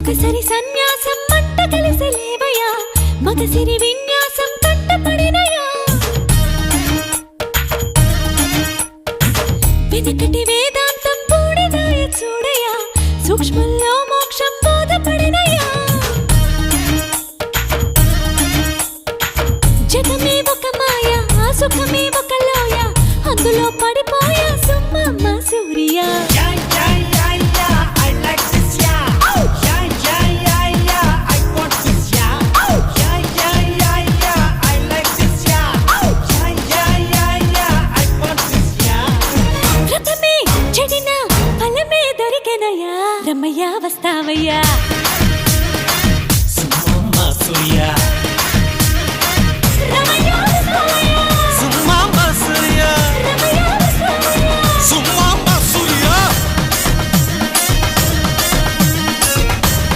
ఒక్కసారి సన్యాసం మంట కలిసి లేవయా మగసిరి విన్యాసం కంటపడినయా వెనకటి వేదాంతం పూడిదాయ చూడయా సూక్ష్మంలో మోక్షం బోధపడినయా జగమే ఒక మాయ ఆ సుఖమే ఒక లోయ అందులో పడిపోయా సుమ్మమ్మ సూర్య రమ్మయ్యా వస్తావయ్యా సుమ్మమ్మ సూర్య